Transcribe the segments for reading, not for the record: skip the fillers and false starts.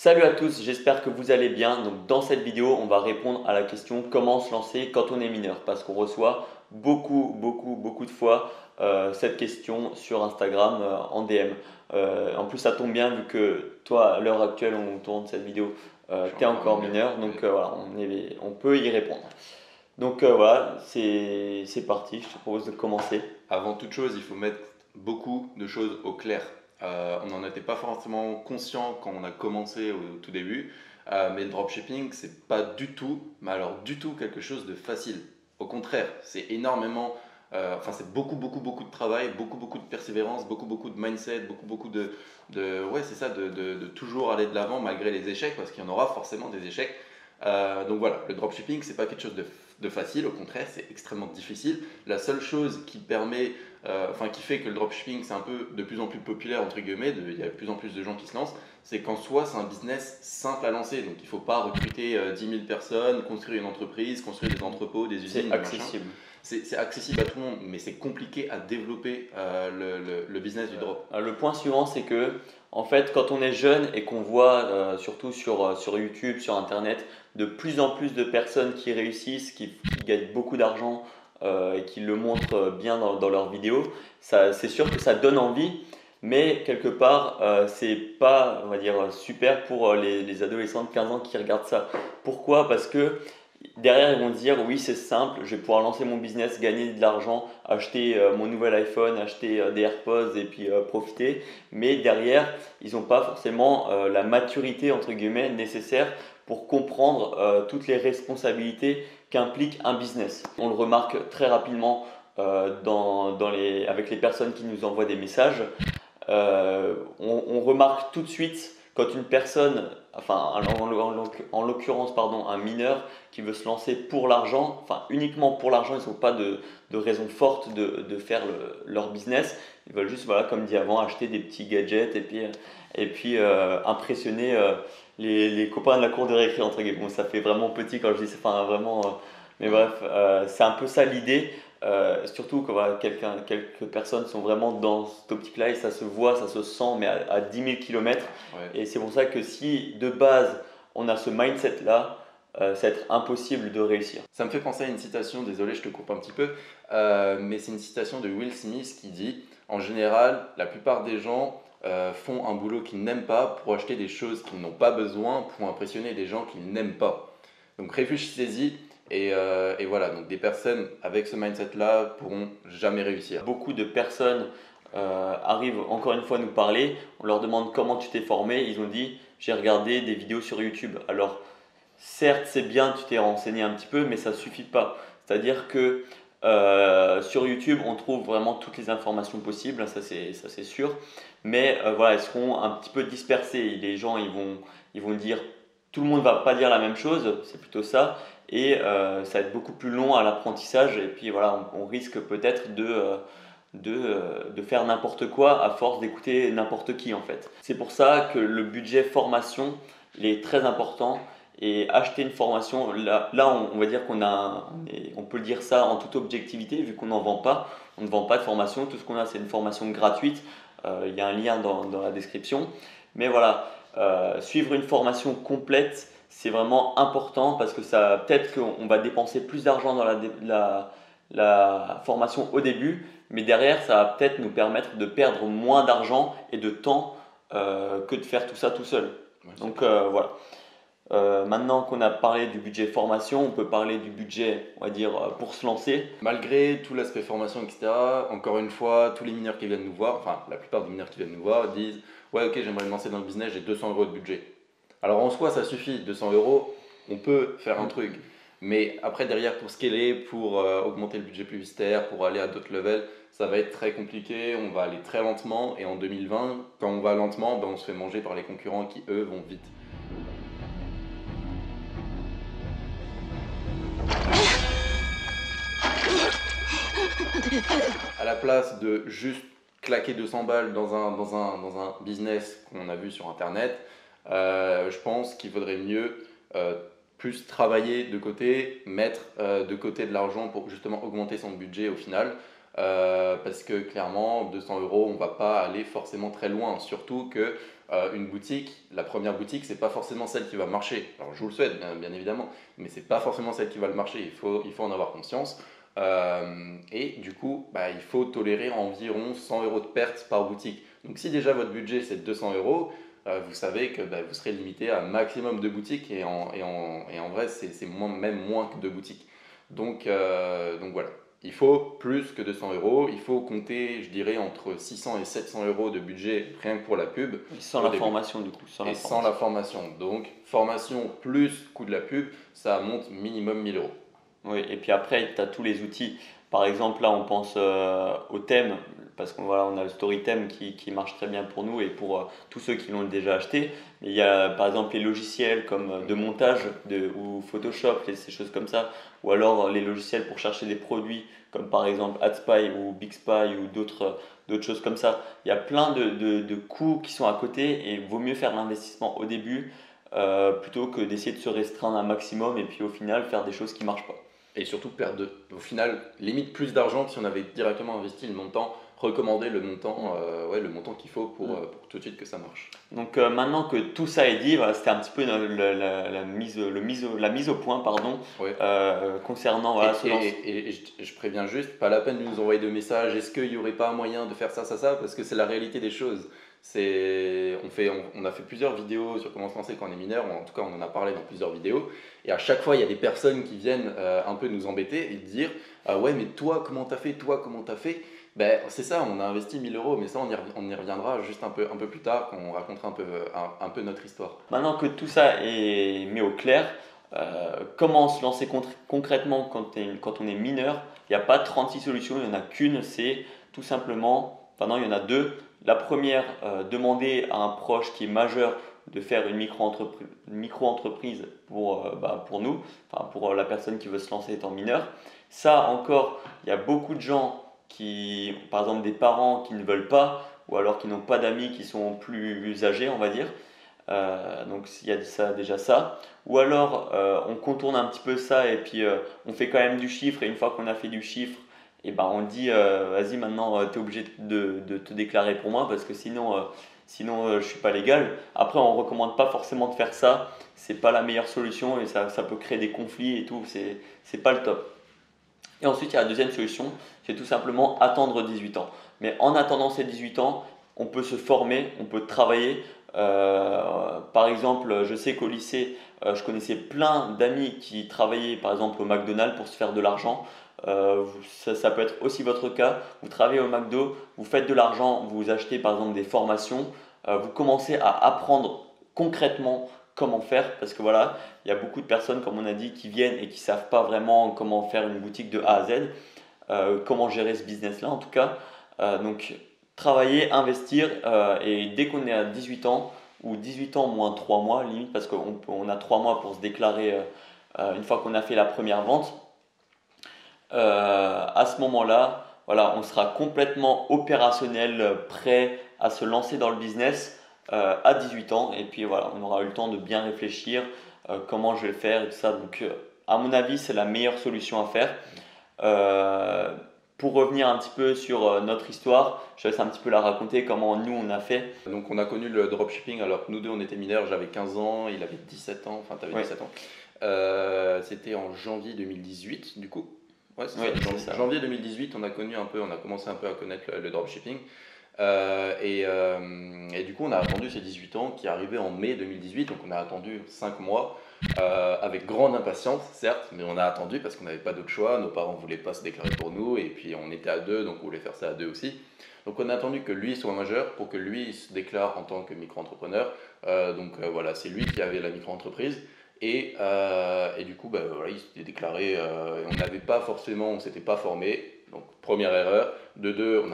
Salut à tous, j'espère que vous allez bien. Donc dans cette vidéo, on va répondre à la question comment se lancer quand on est mineur parce qu'on reçoit beaucoup de fois cette question sur Instagram en DM. En plus, ça tombe bien vu que toi, à l'heure actuelle, où on tourne cette vidéo, Je suis tu es encore encore mineur. mineur. Donc Ouais. voilà, on peut y répondre. Donc voilà, c'est parti, je te propose de commencer. Avant toute chose, il faut mettre beaucoup de choses au clair. On n'en était pas forcément conscient quand on a commencé au tout début, mais le dropshipping, c'est pas du tout, mais alors du tout quelque chose de facile. Au contraire, c'est énormément, c'est beaucoup de travail, beaucoup de persévérance, beaucoup de mindset, beaucoup ouais, c'est ça, de toujours aller de l'avant malgré les échecs, parce qu'il y en aura forcément des échecs. Donc voilà, le dropshipping, c'est pas quelque chose de facile, au contraire, c'est extrêmement difficile. La seule chose qui permet, qui fait que le dropshipping c'est un peu de plus en plus populaire, entre guillemets, il y a de plus en plus de gens qui se lancent, c'est qu'en soi c'est un business simple à lancer. Donc il ne faut pas recruter 10 000 personnes, construire une entreprise, construire des entrepôts, des C'est usines, des machins. accessible. C'est accessible à tout le monde, mais c'est compliqué à développer le business du drop. Le point suivant, c'est que en fait, quand on est jeune et qu'on voit, surtout sur YouTube, sur Internet, de plus en plus de personnes qui réussissent, qui gagnent beaucoup d'argent et qui le montrent bien dans leurs vidéos, c'est sûr que ça donne envie, mais quelque part, c'est pas, on va dire, super pour les adolescents de 15 ans qui regardent ça. Pourquoi? Parce que derrière, ils vont dire oui, c'est simple, je vais pouvoir lancer mon business, gagner de l'argent, acheter mon nouvel iPhone, acheter des AirPods et puis profiter. Mais derrière, ils n'ont pas forcément la maturité entre guillemets nécessaire pour comprendre toutes les responsabilités qu'implique un business. On le remarque très rapidement avec les personnes qui nous envoient des messages. On remarque tout de suite quand une personne, enfin en l'occurrence pardon, un mineur qui veut se lancer pour l'argent, enfin uniquement pour l'argent, ils n'ont pas de raison forte de faire leur business. Ils veulent juste, voilà, comme dit avant, acheter des petits gadgets et puis impressionner les copains de la cour de récré entre guillemets. Bon, ça fait vraiment petit quand je dis ça, enfin vraiment. Mais Ouais, bref, c'est un peu ça l'idée. Surtout que voilà, quelques personnes sont vraiment dans cette optique-là et ça se voit, ça se sent, mais à 10 000 km. ouais. Et c'est pour ça que si de base on a ce mindset-là, ça va être impossible de réussir. Ça me fait penser à une citation, désolé je te coupe un petit peu, mais c'est une citation de Will Smith qui dit, en général, la plupart des gens font un boulot qu'ils n'aiment pas pour acheter des choses qu'ils n'ont pas besoin, pour impressionner des gens qu'ils n'aiment pas. Donc réfléchissez-y et voilà, donc des personnes avec ce mindset-là pourront jamais réussir. Beaucoup de personnes arrivent encore une fois à nous parler, on leur demande comment tu t'es formé, ils ont dit j'ai regardé des vidéos sur YouTube. Alors certes c'est bien, tu t'es renseigné un petit peu, mais ça ne suffit pas. C'est-à-dire que sur YouTube on trouve vraiment toutes les informations possibles, ça c'est sûr, mais voilà, elles seront un petit peu dispersées. Les gens ils vont dire, tout le monde ne va pas dire la même chose, c'est plutôt ça, et ça va être beaucoup plus long à l'apprentissage, et puis voilà, on risque peut-être de faire n'importe quoi à force d'écouter n'importe qui en fait. C'est pour ça que le budget formation il est très important et acheter une formation, là on va dire on peut dire ça en toute objectivité vu qu'on n'en vend pas, on ne vend pas de formation, tout ce qu'on a c'est une formation gratuite, il y a un lien dans la description, mais voilà, suivre une formation complète c'est vraiment important parce que ça peut-être qu'on va dépenser plus d'argent dans la formation au début, mais derrière, ça va peut-être nous permettre de perdre moins d'argent et de temps que de faire tout ça tout seul. Ouais, c'est Donc clair. voilà. Maintenant qu'on a parlé du budget formation, on peut parler du budget, on va dire, pour se lancer. Malgré tout l'aspect formation, etc., encore une fois, tous les mineurs qui viennent nous voir, enfin la plupart des mineurs qui viennent nous voir disent ouais, ok, j'aimerais me lancer dans le business, j'ai 200 euros de budget. Alors en soi, ça suffit, 200 euros, on peut faire un truc. Mais après, derrière, pour scaler, pour augmenter le budget publicitaire, pour aller à d'autres levels, ça va être très compliqué, on va aller très lentement. Et en 2020, quand on va lentement, ben, on se fait manger par les concurrents qui, eux, vont vite. À la place de juste claquer 200 balles dans un business qu'on a vu sur Internet, je pense qu'il vaudrait mieux plus travailler de côté, mettre de côté de l'argent pour justement augmenter son budget au final. Parce que clairement, 200 euros, on ne va pas aller forcément très loin. Surtout que une boutique, la première boutique, c'est pas forcément celle qui va marcher. Alors je vous le souhaite, bien évidemment, mais c'est pas forcément celle qui va le marcher. Il faut en avoir conscience. Et du coup, il faut tolérer environ 100 euros de perte par boutique. Donc si déjà votre budget c'est 200 euros, vous savez que vous serez limité à un maximum de boutiques et en vrai c'est même moins que 2 boutiques. Donc voilà, il faut plus que 200 euros, il faut compter je dirais entre 600 et 700 euros de budget rien que pour la pub. Sans la formation du coup. Sans la formation. Donc formation plus coût de la pub, ça monte minimum 1000 euros. Oui, et puis après, tu as tous les outils. Par exemple, là, on pense au thème, parce qu'on voilà, on a le story theme qui marche très bien pour nous et pour tous ceux qui l'ont déjà acheté. Mais il y a par exemple les logiciels comme de montage ou Photoshop, ces choses comme ça, ou alors les logiciels pour chercher des produits comme par exemple AdSpy ou BigSpy ou d'autres choses comme ça. Il y a plein de coûts qui sont à côté et il vaut mieux faire l'investissement au début plutôt que d'essayer de se restreindre un maximum et puis au final faire des choses qui ne marchent pas. Et surtout perdre au final limite plus d'argent que si on avait directement investi le montant, recommandé le montant qu'il faut pour tout de suite que ça marche. Donc maintenant que tout ça est dit, voilà, c'était un petit peu la mise au point Ouais. concernant et je préviens juste, pas la peine de nous envoyer de messages, est-ce qu'il n'y aurait pas un moyen de faire ça, parce que c'est la réalité des choses. On a fait plusieurs vidéos sur comment se lancer quand on est mineur, en tout cas on en a parlé dans plusieurs vidéos, et à chaque fois il y a des personnes qui viennent un peu nous embêter et dire ah ouais mais toi comment t'as fait, c'est ça, on a investi 1000 euros, mais ça on y reviendra juste un peu plus tard quand on racontera un peu notre histoire. Maintenant que tout ça est mis au clair, comment se lancer concrètement quand on est mineur? Il n'y a pas 36 solutions, il n'y en a qu'une, c'est tout simplement, non, il y en a deux. La première, demander à un proche qui est majeur de faire une micro-entreprise pour nous, pour la personne qui veut se lancer étant mineur. Ça encore, il y a beaucoup de gens qui, par exemple des parents qui ne veulent pas, ou alors qui n'ont pas d'amis qui sont plus âgés, on va dire. Donc il y a déjà ça. Ou alors on contourne un petit peu ça et puis on fait quand même du chiffre et une fois qu'on a fait du chiffre, et on dit vas-y maintenant tu es obligé de te déclarer pour moi parce que sinon je suis pas légal. Après on recommande pas forcément de faire ça, c'est pas la meilleure solution et ça peut créer des conflits et tout, c'est pas le top. Et ensuite il y a la deuxième solution, c'est tout simplement attendre 18 ans. Mais en attendant ces 18 ans, on peut se former, on peut travailler. Par exemple, je sais qu'au lycée, je connaissais plein d'amis qui travaillaient par exemple au McDonald's pour se faire de l'argent. Ça peut être aussi votre cas. Vous travaillez au McDo, vous faites de l'argent, vous achetez par exemple des formations, vous commencez à apprendre concrètement comment faire parce que voilà, il y a beaucoup de personnes, comme on a dit, qui viennent et qui ne savent pas vraiment comment faire une boutique de A à Z, comment gérer ce business-là en tout cas. Donc, travailler, investir et dès qu'on est à 18 ans ou 18 ans moins 3 mois limite parce qu'on a 3 mois pour se déclarer une fois qu'on a fait la première vente, à ce moment-là, voilà, on sera complètement opérationnel, prêt à se lancer dans le business à 18 ans et puis voilà, on aura eu le temps de bien réfléchir comment je vais le faire et tout ça. Donc à mon avis, c'est la meilleure solution à faire. Pour revenir un petit peu sur notre histoire, je laisse un petit peu la raconter comment nous on a fait. Donc on a connu le dropshipping alors que nous deux on était mineurs, j'avais 15 ans, il avait 17 ans, enfin tu avais 17 ans. C'était en janvier 2018 du coup. Ouais, c'est ça. Janvier 2018, on a commencé un peu à connaître le dropshipping. Et du coup, on a attendu ces 18 ans qui arrivaient en mai 2018, donc on a attendu 5 mois avec grande impatience, certes, mais on a attendu parce qu'on n'avait pas d'autre choix. Nos parents ne voulaient pas se déclarer pour nous, et puis on était à deux, donc on voulait faire ça à deux aussi. Donc on a attendu que lui soit majeur pour que lui se déclare en tant que micro-entrepreneur. Voilà, c'est lui qui avait la micro-entreprise. Et du coup, voilà, il s'était déclaré, on n'avait pas forcément, on ne s'était pas formé. Donc première erreur. De deux, on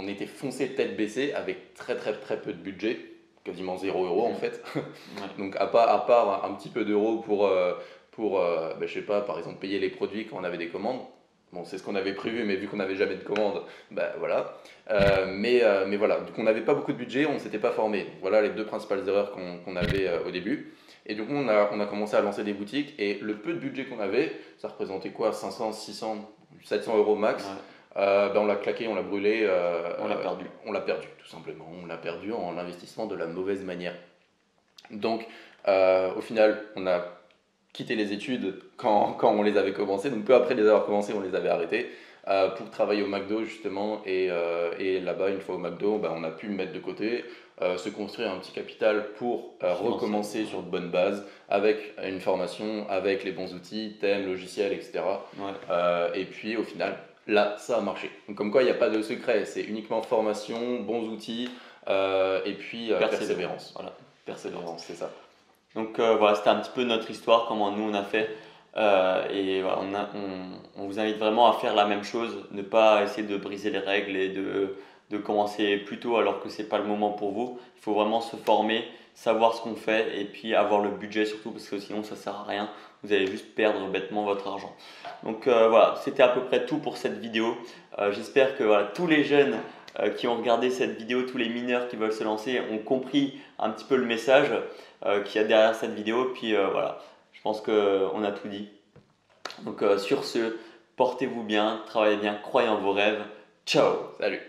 était foncé tête baissée avec très très très peu de budget, quasiment 0 euros en fait. Ouais. Donc à part un petit peu d'euros pour je sais pas, par exemple payer les produits quand on avait des commandes. Bon, c'est ce qu'on avait prévu, mais vu qu'on n'avait jamais de commandes, voilà. Mais voilà, donc on n'avait pas beaucoup de budget, on ne s'était pas formé. Donc, voilà les deux principales erreurs qu'on avait au début. Et du coup, on a commencé à lancer des boutiques et le peu de budget qu'on avait, ça représentait quoi, 500, 600, 700 euros max. On l'a claqué, on l'a brûlé, On l'a perdu. on l'a perdu tout simplement. On l'a perdu en investissement de la mauvaise manière. Donc au final, on a quitté les études quand on les avait commencées, donc peu après les avoir commencées, on les avait arrêtées pour travailler au McDo justement. Et là-bas, une fois au McDo, on a pu mettre de côté, se construire un petit capital pour recommencer sur de bonnes bases, avec une formation, avec les bons outils, thèmes, logiciels, etc. Ouais. Et puis au final, là, ça a marché. Donc comme quoi, il n'y a pas de secret, c'est uniquement formation, bons outils et puis persévérance. Voilà, persévérance. C'est ça. Donc voilà, c'était un petit peu notre histoire, comment nous on a fait. Et voilà, on vous invite vraiment à faire la même chose, ne pas essayer de briser les règles et de commencer plus tôt alors que c'est pas le moment pour vous. Il faut vraiment se former, savoir ce qu'on fait et puis avoir le budget surtout parce que sinon ça sert à rien. Vous allez juste perdre bêtement votre argent. Donc voilà, c'était à peu près tout pour cette vidéo. J'espère que voilà, tous les jeunes qui ont regardé cette vidéo, tous les mineurs qui veulent se lancer ont compris un petit peu le message qu'il y a derrière cette vidéo. Puis voilà, je pense qu'on a tout dit. Donc sur ce, portez-vous bien, travaillez bien, croyez en vos rêves. Ciao! Salut!